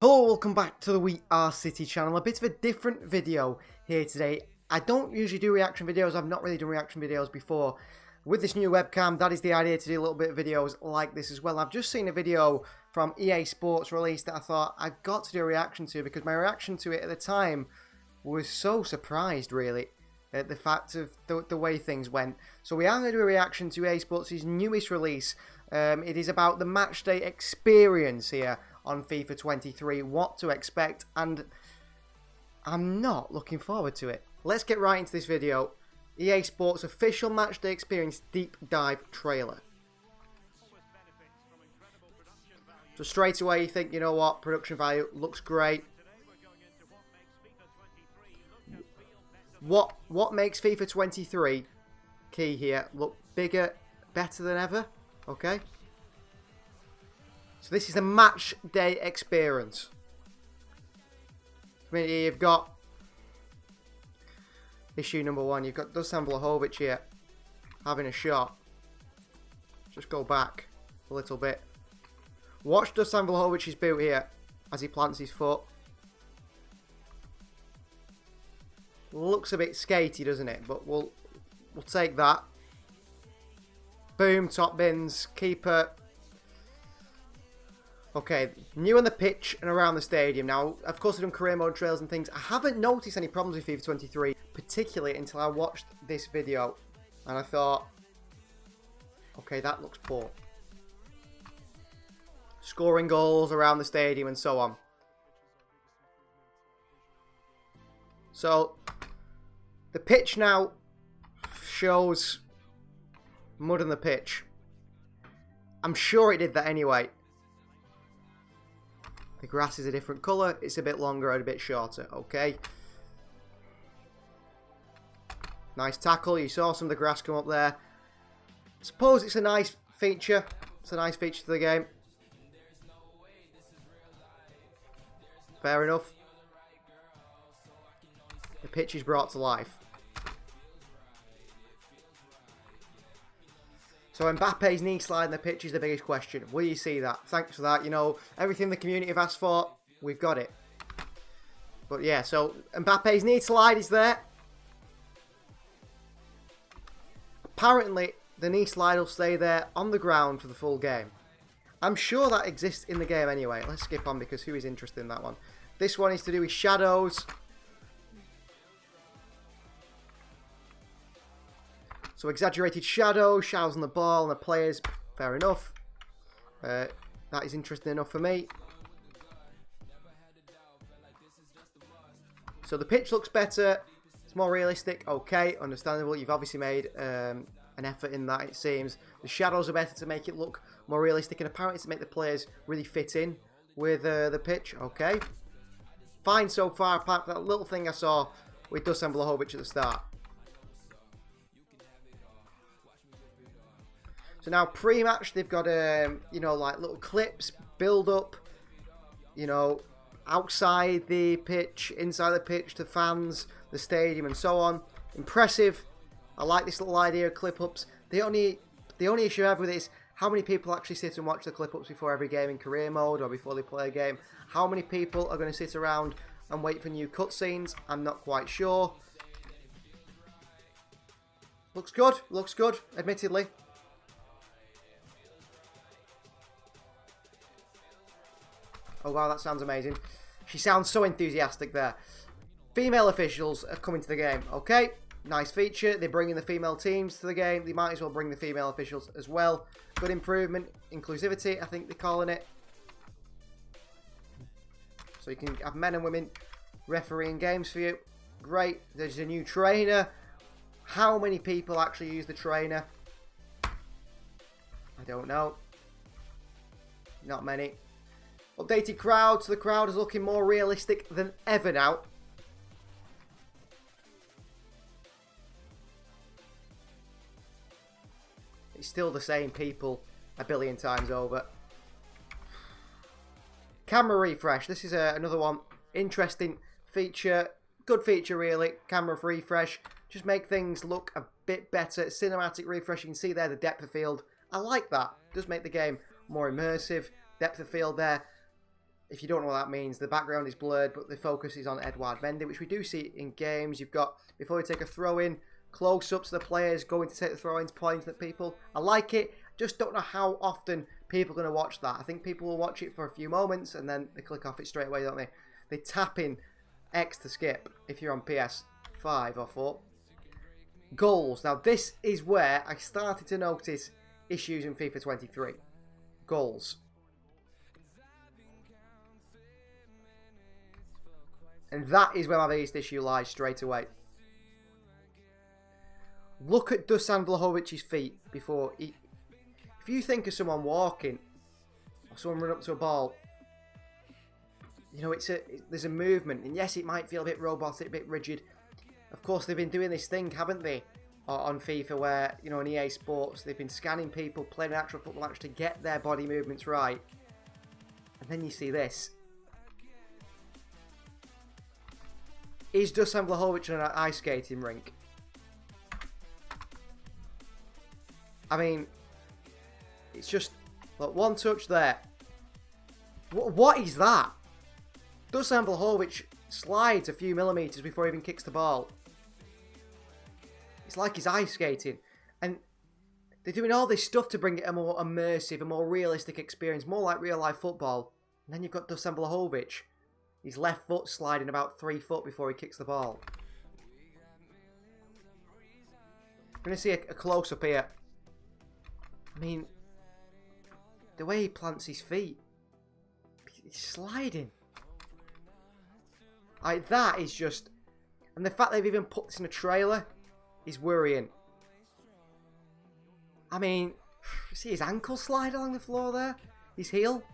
Hello, welcome back to the We Are City channel. A bit of a different video here today. I don't usually do reaction videos. I've not really done reaction videos before. With this new webcam, that is the idea, to do a little bit of videos like this as well. I've just seen a video from EA Sports released that I thought I've got to do a reaction to, because my reaction to it at the time was so surprised, really, at the fact of the way things went. So we are going to do a reaction to EA Sports' newest release. It is about the matchday experience here on FIFA 23, what to expect, and I'm not looking forward to it. Let's get right into this video. EA Sports official matchday experience deep dive trailer. So straight away you think, you know what, production value looks great. What makes FIFA 23 key here look bigger, better than ever? Okay. So this is the match day experience. I mean, you've got issue number 1. You've got Dusan Vlahovic here having a shot. Just go back a little bit. Watch Dusan Vlahovic's boot here as he plants his foot. Looks a bit skatey, doesn't it? But we'll take that. Boom, top bins, keeper. Okay, new on the pitch and around the stadium. Now, of course, I've done career mode trails and things. I haven't noticed any problems with FIFA 23, particularly until I watched this video. And I thought, okay, that looks poor. Scoring goals around the stadium and so on. So, the pitch now shows mud on the pitch. I'm sure it did that anyway. The grass is a different colour. It's a bit longer and a bit shorter. Okay. Nice tackle. You saw some of the grass come up there. Suppose it's a nice feature. It's a nice feature to the game. Fair enough. The pitch is brought to life. So Mbappe's knee slide in the pitch is the biggest question. Will you see that? Thanks for that. You know, everything the community have asked for, we've got it. But yeah, so Mbappe's knee slide is there. Apparently, the knee slide will stay there on the ground for the full game. I'm sure that exists in the game anyway. Let's skip on because who is interested in that one? This one is to do with shadows. So exaggerated shadows on the ball and the players. Fair enough. That is interesting enough for me. So the pitch looks better. It's more realistic. Okay, understandable. You've obviously made an effort in that, it seems. The shadows are better to make it look more realistic, and apparently to make the players really fit in with the pitch. Okay. Fine so far, apart from that little thing I saw with Dusan Vlahovic at the start. So now pre-match they've got you know, like little clips, build up, you know, outside the pitch, inside the pitch, to fans, the stadium and so on. Impressive. I like this little idea of clip ups. The only issue I have with it is how many people actually sit and watch the clip ups before every game in career mode or before they play a game. How many people are going to sit around and wait for new cutscenes? I'm not quite sure. Looks good, admittedly. Oh wow, that sounds amazing. She sounds so enthusiastic there. Female officials are coming to the game. Okay, nice feature. They're bringing the female teams to the game. They might as well bring the female officials as well. Good improvement. Inclusivity, I think they're calling it. So you can have men and women refereeing games for you. Great. There's a new trainer. How many people actually use the trainer? I don't know. Not many. Updated crowd, so the crowd is looking more realistic than ever now. It's still the same people a billion times over. Camera refresh. This is another one. Interesting feature. Good feature, really. Camera refresh. Just make things look a bit better. Cinematic refresh. You can see there the depth of field. I like that. Does make the game more immersive. Depth of field there. if you don't know what that means, the background is blurred, but the focus is on Edouard Mendy, which we do see in games. You've got, before we take a throw-in, close-ups of the players going to take the throw-ins, pointing at people. I like it. Just don't know how often people are going to watch that. I think people will watch it for a few moments, and then they click off it straight away, don't they? They tap in X to skip if you're on PS5 or 4. Goals. Now, this is where I started to notice issues in FIFA 23. Goals. And that is where my biggest issue lies straight away. Look at Dusan Vlahovic's feet before he... If you think of someone walking, or someone running up to a ball, you know, there's a movement. And yes, it might feel a bit robotic, a bit rigid. Of course, they've been doing this thing, haven't they, on FIFA, where, you know, in EA Sports, they've been scanning people, playing an actual football match to get their body movements right. And then you see this. Is Dusan Vlahovic on an ice skating rink? I mean, it's just, look, one touch there. What is that? Dusan Vlahovic slides a few millimetres before he even kicks the ball. It's like he's ice skating. And they're doing all this stuff to bring it a more immersive, a more realistic experience, more like real life football. And then you've got Dusan Vlahovic. His left foot sliding about 3 foot before he kicks the ball. I'm going to see a close-up here. I mean, the way he plants his feet. He's sliding. That is just... And the fact they've even put this in a trailer is worrying. I mean, see his ankle slide along the floor there? His heel?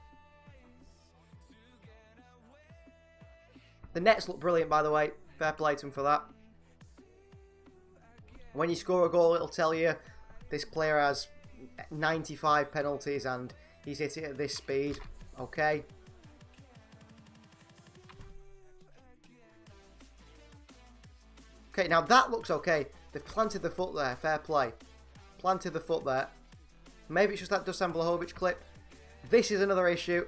The nets look brilliant, by the way. Fair play to him for that. When you score a goal, it'll tell you this player has 95 penalties and he's hit it at this speed. Okay. Okay, now that looks okay. They've planted the foot there. Fair play. Planted the foot there. Maybe it's just that Dusan Vlahovic clip. This is another issue.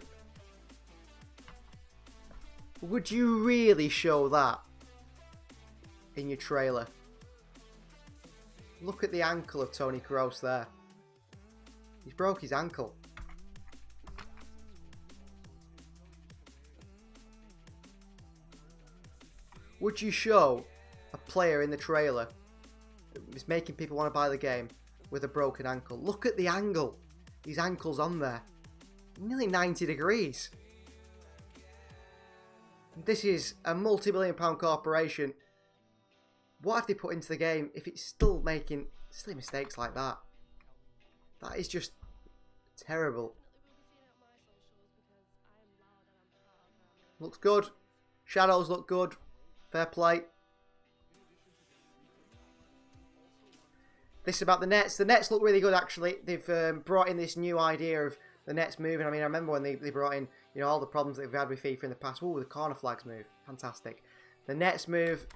Would you really show that in your trailer? Look at the ankle of Toni Kroos there. He's broke his ankle. Would you show a player in the trailer that is making people want to buy the game with a broken ankle? Look at the angle. His ankle's on there. Nearly 90 degrees. This is a multi-billion-pound corporation. What have they put into the game if it's still making silly mistakes like that? That is just terrible. Looks good. Shadows look good. Fair play. This is about the nets. The nets look really good, actually. They've brought in this new idea of the nets moving. I mean, I remember when they brought in, you know, all the problems that they've had with FIFA in the past. Ooh, the corner flags move. Fantastic. The nets move.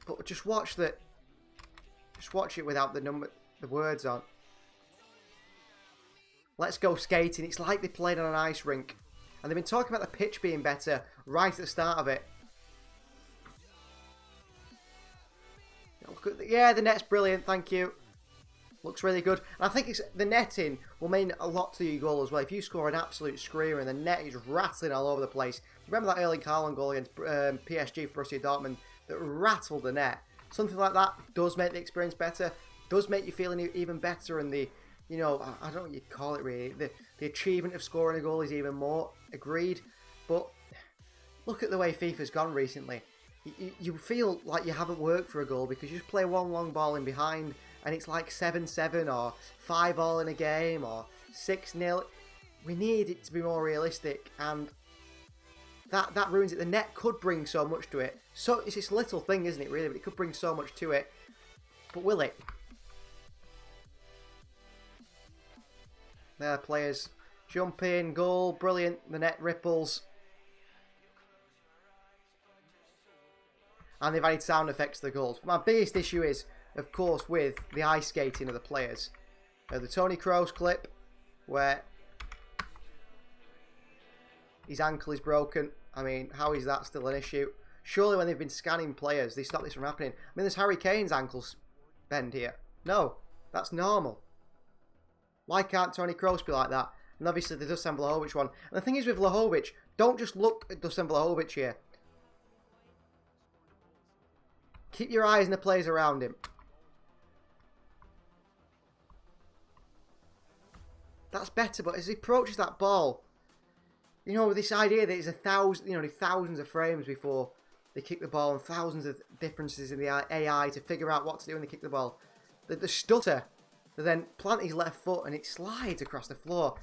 But just watch the... Just watch it without the words on. Let's go skating. It's like they played on an ice rink. And they've been talking about the pitch being better right at the start of it. Look at yeah, the net's brilliant. Thank you. Looks really good. And I think the netting will mean a lot to your goal as well. If you score an absolute screamer and the net is rattling all over the place. Remember that Erling Haaland goal against PSG for Borussia Dortmund that rattled the net? Something like that does make the experience better. Does make you feel even better, and the, you know, I don't know what you'd call it really. The achievement of scoring a goal is even more. Agreed. But look at the way FIFA's gone recently. You feel like you haven't worked for a goal because you just play one long ball in behind and it's like 7-7 or 5-all in a game or 6-0. We need it to be more realistic, and that ruins it. The net could bring so much to it. So it's this little thing, isn't it, really? But it could bring so much to it. But will it? There, players jump in, goal, brilliant. The net ripples. And they've added sound effects to the goals. But my biggest issue is, of course, with the ice skating of the players. The Toni Kroos clip, where His ankle is broken. I mean, how is that still an issue? Surely when they've been scanning players, they stop this from happening. I mean, there's Harry Kane's ankles bend here. No, that's normal. Why can't Toni Kroos be like that? And obviously the Dusan Vlahovic one. And the thing is with Vlahovic, don't just look at Dusan Vlahovic here. Keep your eyes on the players around him. That's better, but as he approaches that ball, you know, this idea that it's thousands of frames before they kick the ball and thousands of differences in the AI to figure out what to do when they kick the ball. The stutter to then plant his left foot and it slides across the floor.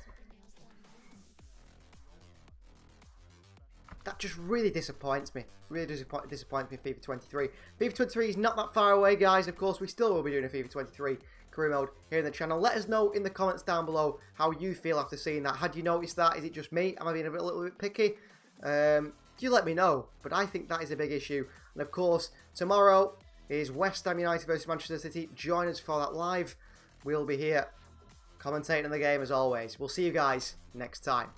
That just really disappoints me. Really disappoints me in FIFA 23. FIFA 23 is not that far away, guys. Of course, we still will be doing a FIFA 23 career mode here in the channel. Let us know in the comments down below how you feel after seeing that. Had you noticed that? Is it just me? Am I being a little bit picky? Do let me know. But I think that is a big issue. And of course, tomorrow is West Ham United versus Manchester City. Join us for that live. We'll be here commentating on the game as always. We'll see you guys next time.